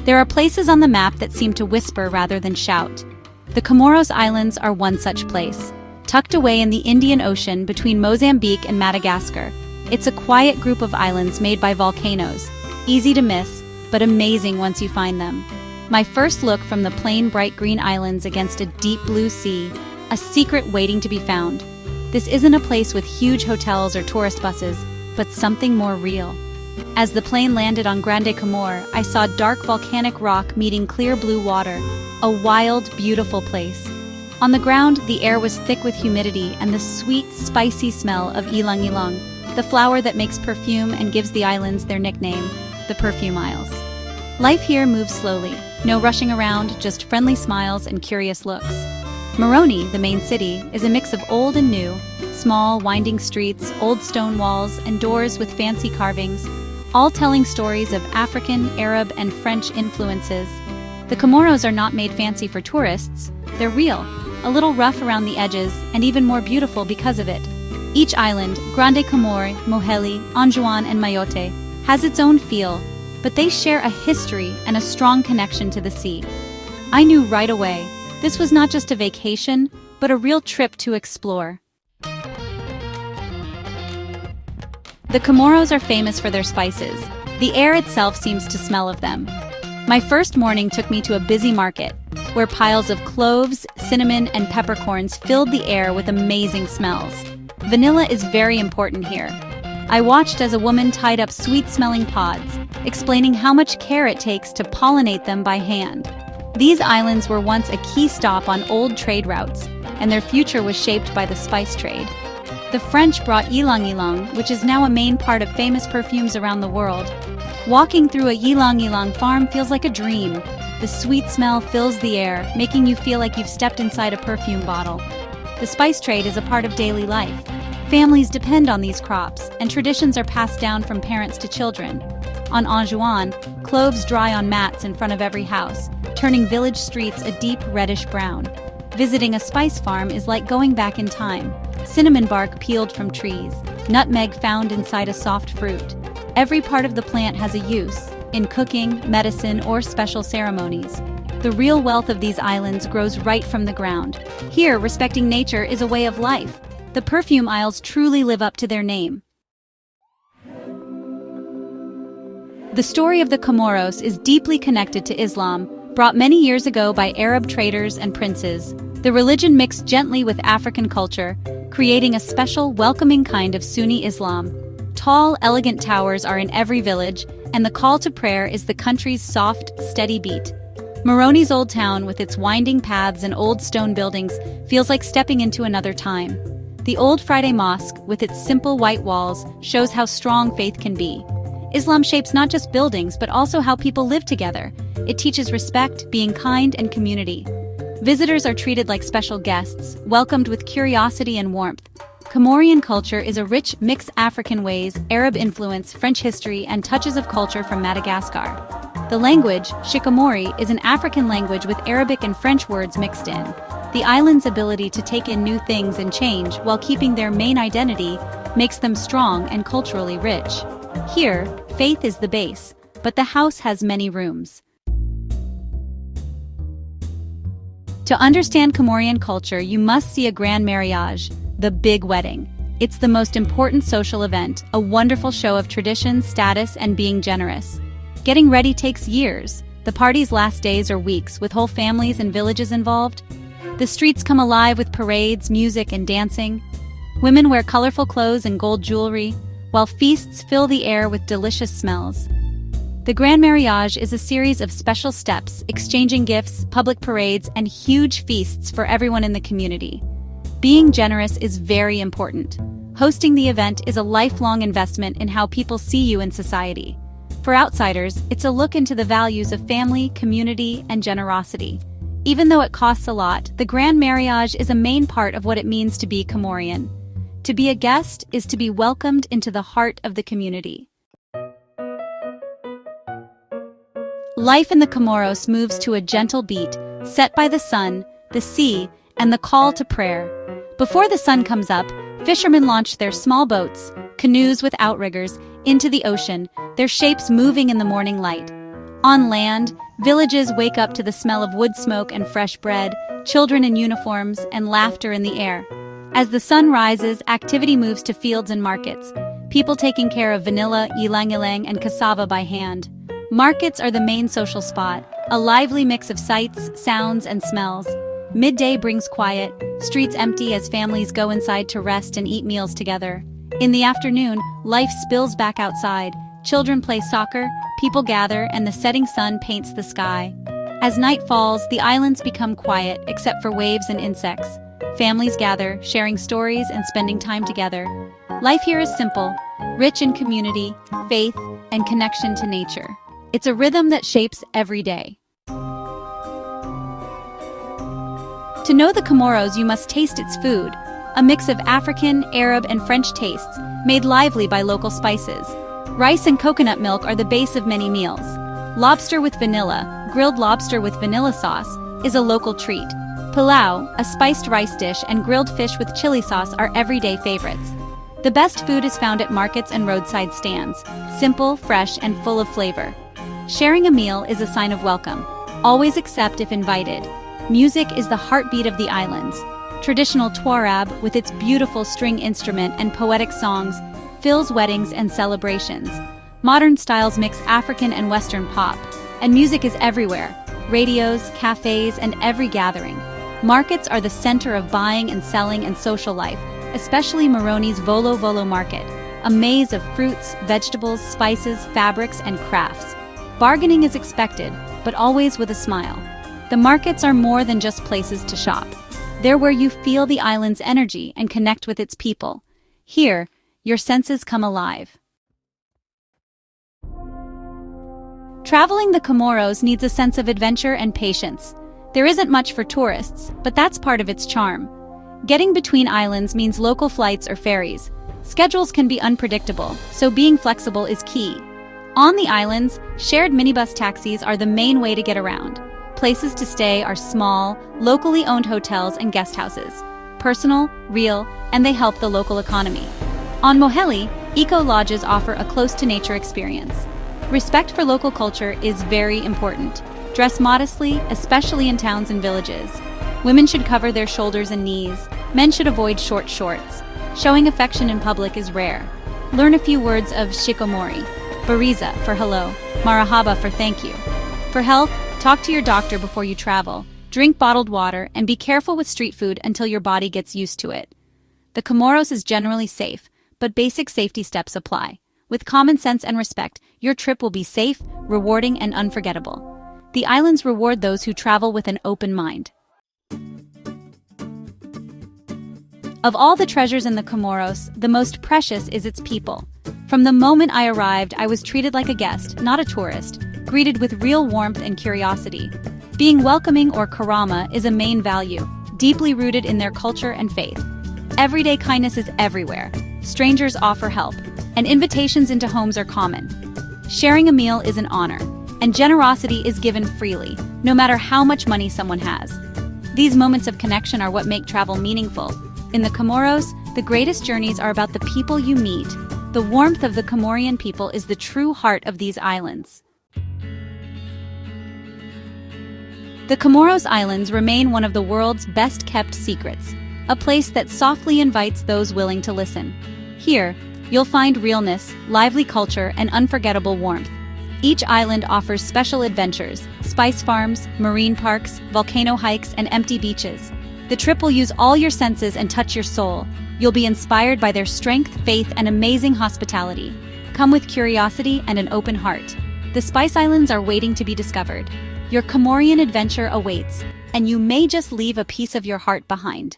There are places on the map that seem to whisper rather than shout. The Comoros Islands are one such place. Tucked away in the Indian Ocean between Mozambique and Madagascar, it's a quiet group of islands made by volcanoes. Easy to miss, but amazing once you find them. My first look from the plain bright green islands against a deep blue sea, a secret waiting to be found. This isn't a place with huge hotels or tourist buses, but something more real. As the plane landed on Grande Comore, I saw dark volcanic rock meeting clear blue water, a wild, beautiful place. On the ground, the air was thick with humidity and the sweet, spicy smell of ylang-ylang, the flower that makes perfume and gives the islands their nickname, the Perfume Isles. Life here moves slowly, no rushing around, just friendly smiles and curious looks. Moroni, the main city, is a mix of old and new, small, winding streets, old stone walls, and doors with fancy carvings, all telling stories of African, Arab, and French influences. The Comoros are not made fancy for tourists, they're real, a little rough around the edges, and even more beautiful because of it. Each island, Grande Comore, Moheli, Anjouan, and Mayotte, has its own feel, but they share a history and a strong connection to the sea. I knew right away, this was not just a vacation, but a real trip to explore. The Comoros are famous for their spices. The air itself seems to smell of them. My first morning took me to a busy market, where piles of cloves, cinnamon, and peppercorns filled the air with amazing smells. Vanilla is very important here. I watched as a woman tied up sweet-smelling pods, explaining how much care it takes to pollinate them by hand. These islands were once a key stop on old trade routes, and their future was shaped by the spice trade. The French brought ylang-ylang, which is now a main part of famous perfumes around the world. Walking through a ylang-ylang farm feels like a dream. The sweet smell fills the air, making you feel like you've stepped inside a perfume bottle. The spice trade is a part of daily life. Families depend on these crops, and traditions are passed down from parents to children. On Anjouan, cloves dry on mats in front of every house, turning village streets a deep reddish brown. Visiting a spice farm is like going back in time. Cinnamon bark peeled from trees, nutmeg found inside a soft fruit. Every part of the plant has a use, in cooking, medicine, or special ceremonies. The real wealth of these islands grows right from the ground. Here, respecting nature is a way of life. The Perfume Isles truly live up to their name. The story of the Comoros is deeply connected to Islam, brought many years ago by Arab traders and princes. The religion mixed gently with African culture, creating a special, welcoming kind of Sunni Islam. Tall, elegant towers are in every village, and the call to prayer is the country's soft, steady beat. Moroni's old town, with its winding paths and old stone buildings, feels like stepping into another time. The Old Friday Mosque, with its simple white walls, shows how strong faith can be. Islam shapes not just buildings, but also how people live together. It teaches respect, being kind, and community. Visitors are treated like special guests, welcomed with curiosity and warmth. Comorian culture is a rich mix African ways, Arab influence, French history, and touches of culture from Madagascar. The language, Shikamori, is an African language with Arabic and French words mixed in. The island's ability to take in new things and change while keeping their main identity makes them strong and culturally rich. Here, faith is the base, but the house has many rooms. To understand Comorian culture, you must see a grand mariage, the big wedding. It's the most important social event, a wonderful show of tradition, status, and being generous. Getting ready takes years. The party's last days or weeks, with whole families and villages involved. The streets come alive with parades, music, and dancing. Women wear colorful clothes and gold jewelry, while feasts fill the air with delicious smells. The Grand Mariage is a series of special steps, exchanging gifts, public parades, and huge feasts for everyone in the community. Being generous is very important. Hosting the event is a lifelong investment in how people see you in society. For outsiders, it's a look into the values of family, community, and generosity. Even though it costs a lot, the Grand Mariage is a main part of what it means to be Comorian. To be a guest is to be welcomed into the heart of the community. Life in the Comoros moves to a gentle beat, set by the sun, the sea, and the call to prayer. Before the sun comes up, fishermen launch their small boats, canoes with outriggers, into the ocean, their shapes moving in the morning light. On land, villages wake up to the smell of wood smoke and fresh bread, children in uniforms, and laughter in the air. As the sun rises, activity moves to fields and markets, people taking care of vanilla, ylang-ylang, and cassava by hand. Markets are the main social spot, a lively mix of sights, sounds, and smells. Midday brings quiet, streets empty as families go inside to rest and eat meals together. In the afternoon, life spills back outside. Children play soccer, people gather, and the setting sun paints the sky. As night falls, the islands become quiet, except for waves and insects. Families gather, sharing stories and spending time together. Life here is simple, rich in community, faith, and connection to nature. It's a rhythm that shapes every day. To know the Comoros, you must taste its food, a mix of African, Arab, and French tastes, made lively by local spices. Rice and coconut milk are the base of many meals. Lobster with vanilla, grilled lobster with vanilla sauce, is a local treat. Pilau, a spiced rice dish, and grilled fish with chili sauce are everyday favorites. The best food is found at markets and roadside stands, simple, fresh, and full of flavor. Sharing a meal is a sign of welcome. Always accept if invited. Music is the heartbeat of the islands. Traditional Tuareg, with its beautiful string instrument and poetic songs, fills weddings and celebrations. Modern styles mix African and Western pop, and music is everywhere. Radios, cafes, and every gathering. Markets are the center of buying and selling and social life, especially Moroni's Volo Volo Market, a maze of fruits, vegetables, spices, fabrics, and crafts. Bargaining is expected, but always with a smile. The markets are more than just places to shop. They're where you feel the island's energy and connect with its people. Here, your senses come alive. Traveling the Comoros needs a sense of adventure and patience. There isn't much for tourists, but that's part of its charm. Getting between islands means local flights or ferries. Schedules can be unpredictable, so being flexible is key. On the islands, shared minibus taxis are the main way to get around. Places to stay are small, locally owned hotels and guest houses. Personal, real, and they help the local economy. On Moheli, eco-lodges offer a close-to-nature experience. Respect for local culture is very important. Dress modestly, especially in towns and villages. Women should cover their shoulders and knees. Men should avoid short shorts. Showing affection in public is rare. Learn a few words of Shikomori. Bariza for hello. Marahaba for thank you. For health, talk to your doctor before you travel. Drink bottled water and be careful with street food until your body gets used to it. The Comoros is generally safe, but basic safety steps apply. With common sense and respect, your trip will be safe, rewarding, and unforgettable. The islands reward those who travel with an open mind. Of all the treasures in the Comoros, the most precious is its people. From the moment I arrived, I was treated like a guest, not a tourist, greeted with real warmth and curiosity. Being welcoming, or karama, is a main value, deeply rooted in their culture and faith. Everyday kindness is everywhere. Strangers offer help, and invitations into homes are common. Sharing a meal is an honor, and generosity is given freely, no matter how much money someone has. These moments of connection are what make travel meaningful. In the Comoros, the greatest journeys are about the people you meet. The warmth of the Comorian people is the true heart of these islands. The Comoros Islands remain one of the world's best-kept secrets, a place that softly invites those willing to listen. Here, you'll find realness, lively culture, and unforgettable warmth. Each island offers special adventures, spice farms, marine parks, volcano hikes, and empty beaches. The trip will use all your senses and touch your soul. You'll be inspired by their strength, faith, and amazing hospitality. Come with curiosity and an open heart. The Spice Islands are waiting to be discovered. Your Comorian adventure awaits, and you may just leave a piece of your heart behind.